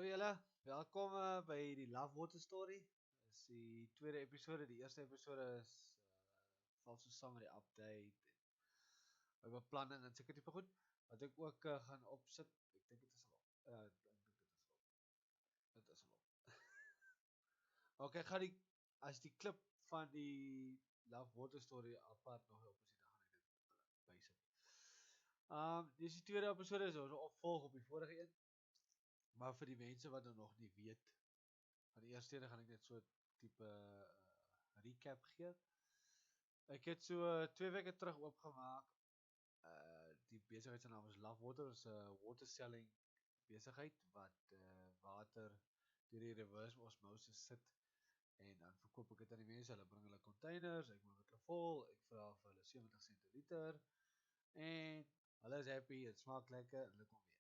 vir julle, welkom by die Love Water Story. Dit is die tweede episode, die eerste episode is valse sang, die update, my beplanning en seker type goed, wat ek ook gaan opsit. Ek dink dit is al op. Dit is al op. Ok, ek gaan as die klip van die Love Water Story apart nog op is, dan gaan ek dit bysit. Dis die tweede episode, is ons opvolg op die vorige een. Maar vir die mense wat nog nie weet, van die eerste ene gaan ek net so type recap gee. Ek het so 2 weke terug oopgemaak. Die besigheid se naam is Love Water, is 'n water selling besigheid wat water deur die reverse osmosis sit en dan verkoop ek dit aan die mense. Hulle bring hulle containers, ek maak dit vol, ek vra vir hulle 70 sent per liter en hulle is happy, dit smaak lekker en hulle kom weer.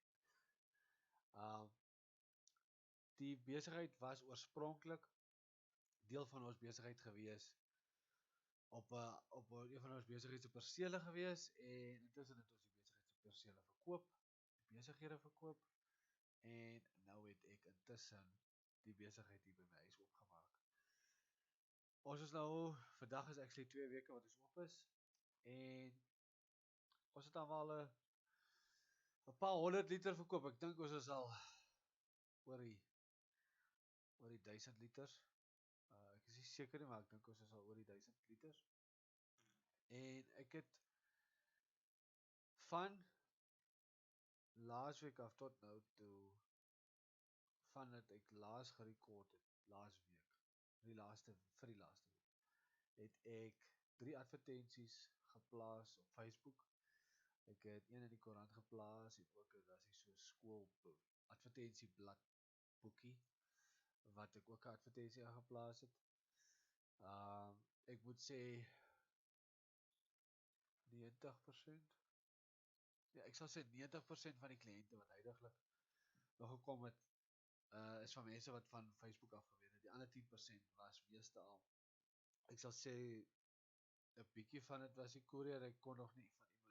Die besigheid was oorspronklik deel van ons besigheid gewees, op een van ons besigheid se persele gewees, en intussen het ons die besigheid se persele verkoop, die besighede verkoop, en nou het ek intussen die besigheid hier by my huis opgemaak. Ons is nou, vandag is actually 2 weke wat ons op is, en ons het al 'n paar 100 liter verkoop. Ek dink ons is al oor die 1000 liters. Ek is nie seker nie, maar ek dink ons is al oor die 1000 liters. En ek het van laasweek af tot nou toe, van dat ek laas gerekord het, laas week, vir die laaste week, het ek 3 advertensies geplaas op Facebook. Ek het een in die koerant geplaas, en ook as ek so skool advertensieblad boekie, wat ek ook 'n advertensie aangeplaas het. Ek moet sê 90%, ja, ek sal sê 90% van die kliënte wat huidiglik nog gekom het, is van mense wat van Facebook af geweet het. Die ander 10% was meestal, ek sal sê 'n bietjie van dit was die koerier. Ek kon nog nie van iemand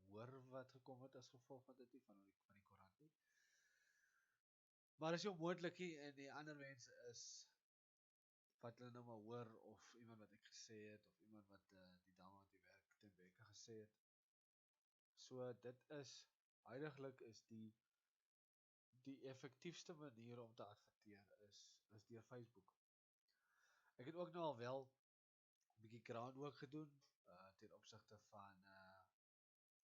hoor wat gekom het as gevolg van dit nie, van die koerant nie. Maar is nie onmoontlik nie, en die ander mense is wat hulle nou maar hoor, of iemand wat ek gesê het, of iemand wat die dame wat die werk ten Bekke gesê het. So dit is, huidiglik is die effektiefste manier om te adverteer is deur Facebook. Ek het ook nou al wel 'n bietjie groundwork gedoen, ten opsigte van,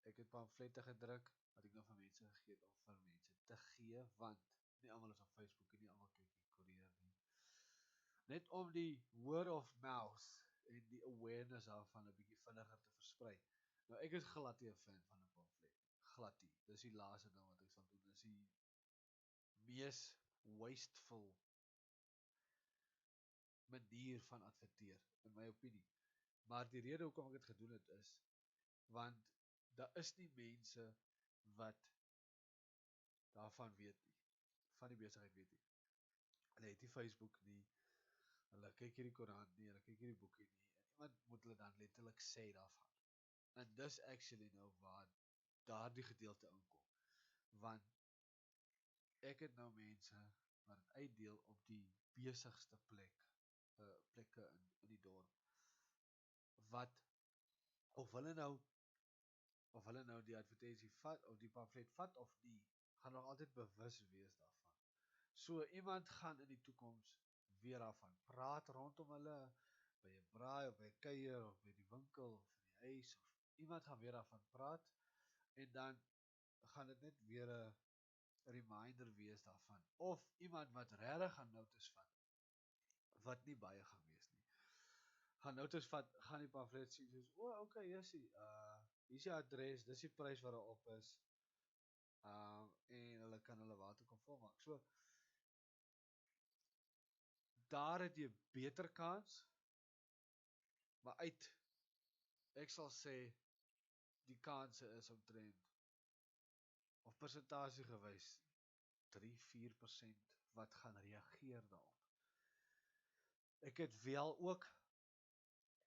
ek het pamflette gedruk, wat ek nou vir mense gegee het, of vir mense te gee, want nie almal is op Facebook en nie almal kyk die koerier nie. Net om die word of mouth en die awareness daarvan 'n bietjie vinniger te versprei. Nou ek is glad nie 'n fan van 'n pamflet, glad nie. Dis die laaste ding wat ek sal doen, dis die mees wasteful manier van adverteer, in my opinie. Maar die rede hoekom ek dit gedoen het is, want daar is nie mense wat daarvan weet nie, van die besigheid weet nie. Hulle het nie Facebook nie, hulle kyk hierdie koerant nie, hulle kyk hierdie boekie nie, en iemand moet hulle dan letterlik sê daarvan. En dis actually nou waar daardie gedeelte inkom, want ek het nou mense wat het uitdeel op die besigste plekke in die dorp, wat of hulle nou die advertensie vat, of die pamflet vat of nie, gaan nog altyd bewus wees daarvan. So iemand gaan in die toekoms weer daarvan praat rondom hulle, by 'n braai, of by 'n kuier, of by die winkel, of in die huis, of iemand gaan weer daarvan praat, en dan gaan dit net weer 'n reminder wees daarvan, of iemand wat regtig gaan notice vat, wat nie baie gaan wees nie, gaan notice vat, gaan die pamflet sien, soos, okay, hier is die adres, dis die prys wat daar op is, en hulle kan hulle water kom volmaak. So, daar het jy beter kans, maar ek sal sê, die kanse is omtrent, of persentasie gewys, 3-4% wat gaan reageer daarop. Ek het wel ook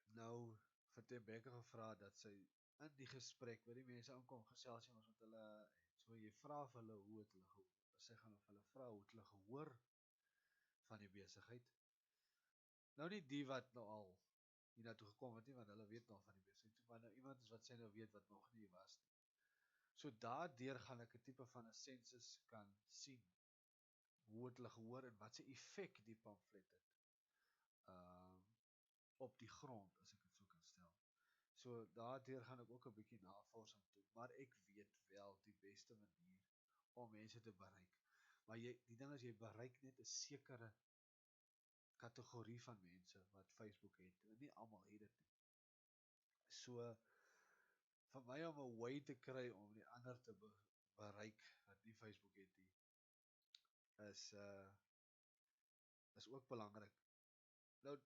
nou vir ten Bekke gevra dat sy in die gesprek met die mense aankom gesels ons met hulle, so jy vra vir hulle hoe het hulle sy gaan of hulle vra hoe het hulle gehoor van die besigheid. Nou nie die wat nou al hier naartoe gekom het nie, want hulle weet nog van die besigheid, maar nou iemand is wat sy nou weet wat nog nie was nie. So daardeur gaan ek 'n tipe van 'n sensus kan sien, hoe het hulle gehoor en wat se effek die pamflet het op die grond, as ek dit so kan stel. So daardeur gaan ek ook 'n bietjie navorsing doen, maar ek weet wel die beste manier om mense te bereik. Maar die ding is, jy bereik net 'n sekere kategorie van mense wat Facebook het, en nie almal het dit nie. So vir my om 'n way te kry om die ander te bereik wat nie Facebook het nie, is ook belangrik. Nou,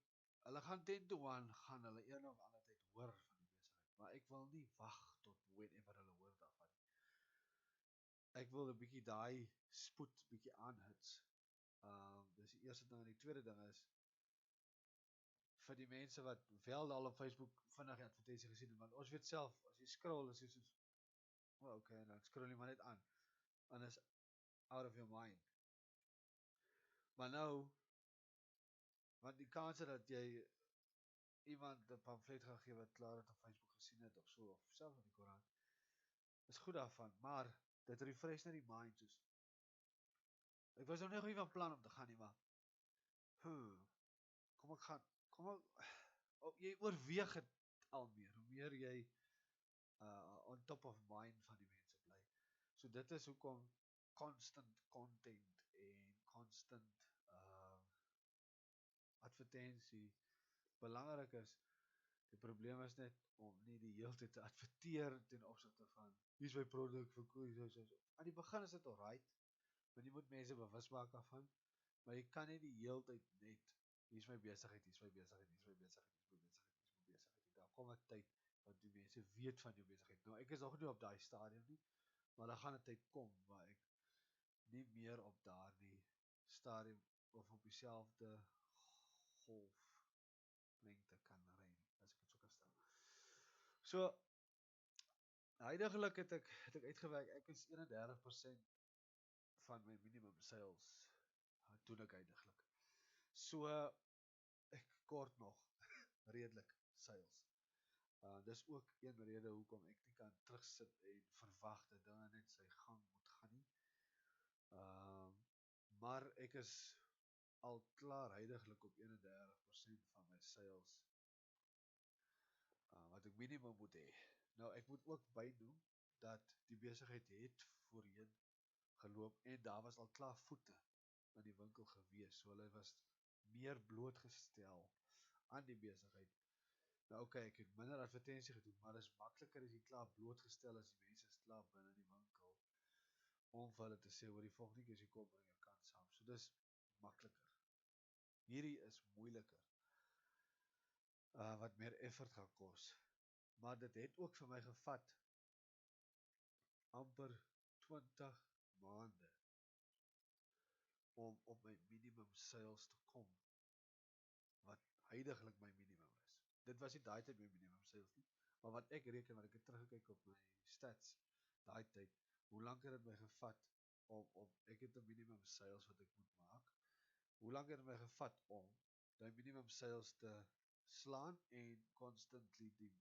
hulle gaan 10 to 1 gaan hulle een of ander tyd hoor van die besigheid, maar ek wil nie wag tot whenever hulle hoor daarvan nie. Ek wil 'n bietjie daai spoed bietjie aanhits. Dis die eerste ding, en die tweede ding is vir die mense wat wel al op Facebook vinnig die advertensie gesien het, want ons weet self, as jy scroll, is jy soos, oh, okay, en dan scroll jy maar net aan, en is out of your mind. Maar nou, want die kans dat jy iemand 'n pamflet gaan gee wat klaar het op Facebook gesien het, of so, of selfs in die koerant, is goed daarvan, maar dit refresh net die mind, soos, ek was nou nie goed van plan om te gaan nie, maar, kom ek gaan, jy oorweeg het al meer, hoe meer jy on top of mind van die mense bly. So dit is hoekom constant content en constant advertensie belangrik is. Die probleem is net om nie die hele tyd te adverteer ten opsigte van, hier is my produk, verkoop, so. Aan die begin is dit alright, want jy moet mense bewus maak daarvan, maar jy kan nie die hele tyd net, hier is my besigheid, hier is my besigheid, hier is my besigheid, hier is my besigheid, hier is my besigheid. Daar kom 'n tyd wat die mense weet van jou besigheid. Nou, ek is nog nie op daai stadium nie, maar daar gaan 'n tyd kom waar ek nie meer op daardie stadium of op dieselfde golflengte kan ry nie, as ek dit so kan stel. So, huidiglik het ek uitgewerk, ek is 31% van my minimum sales doen ek huidiglik. So, ek kort nog redelik sales. Dis ook een rede hoekom ek nie kan terugsit en verwag dat dinge net sy gang moet gaan nie. Maar ek is al klaar huidiglik op 31% van my sales wat ek minimum moet hê. Nou, ek moet ook bynoem dat die besigheid het voorheen geloop en daar was al klaar voete in die winkel gewees, so hulle was meer blootgestel aan die besigheid. Nou oké, ek het minder advertensie gedoen, maar dit is makliker as jy klaar blootgestel as die mense is klaar binne die winkel, om vir hulle te sê, oor die volgende keer as jy kom, bring jou kant saam. So dis makliker. Hierdie is moeiliker, wat meer effort gaan kos. Maar dit het ook vir my gevat, amper 20 maande, om op my minimum sales te kom, wat huidiglik my minimum is. Dit was nie daai tyd my minimum sales nie, maar wat ek reken, wat ek het teruggekyk op my stats, daai tyd, hoe lang het dit my gevat, ek het 'n minimum sales wat ek moet maak, hoe lang het dit my gevat om die minimum sales te slaan, en constantly die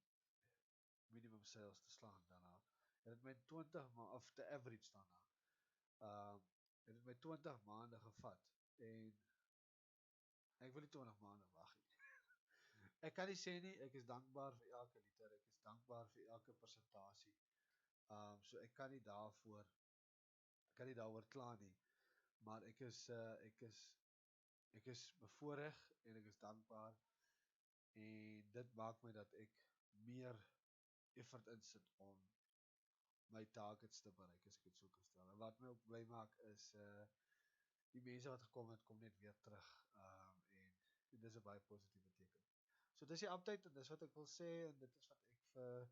minimum sales te slaan daarna, het het my 20 maande, of te average daarna, het het my 20 maande gevat, en ek wil nie 20 maande wag nie. Ek kan nie sê nie, ek is dankbaar vir elke liter, ek is dankbaar vir elke persentasie, so ek kan nie daaroor kla nie, maar ek is bevoorreg, en ek is dankbaar, en dit maak my dat ek meer effort insit om my targets te bereik, as ek het so kan stel. En wat my ook bly maak is, die mense wat gekom het, kom net weer terug, en dit is 'n baie positiewe teken. So dis die update, en dis wat ek wil sê, en dit is wat ek vir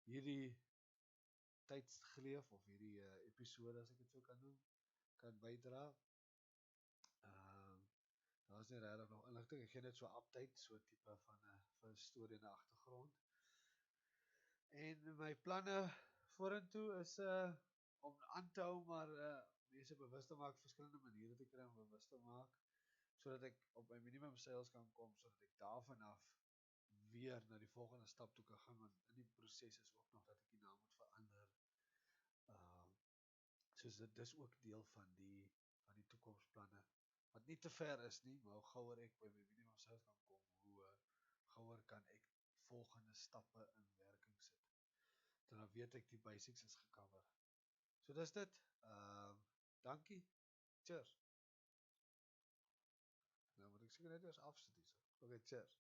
hierdie tydsgleef, of hierdie episode, as ek het so kan noem, kan bydra. Daar is nie regtig nog inligting, ek gee net so update, so tipe van 'n storie in die agtergrond. En my planne vorentoe is om aan te hou, maar mense bewus te maak, verskillende maniere te kry om bewus te maak, sodat ek op my minimum sales kan kom, sodat ek daarvan af weer na die volgende stap toe kan gaan, want in die proses is ook nog dat ek die naam moet verander. Soos dit is ook deel van die toekomsplanne, wat nie te ver is nie, maar hoe gouer ek by my minimum sales kan kom, hoe gouer kan ek volgende stappe in werking sit. Dan weet ek die basics is gecover. So dis dit. Dankie. Cheers. Nou moet ek seker net eers afsit hierso. Okay, cheers.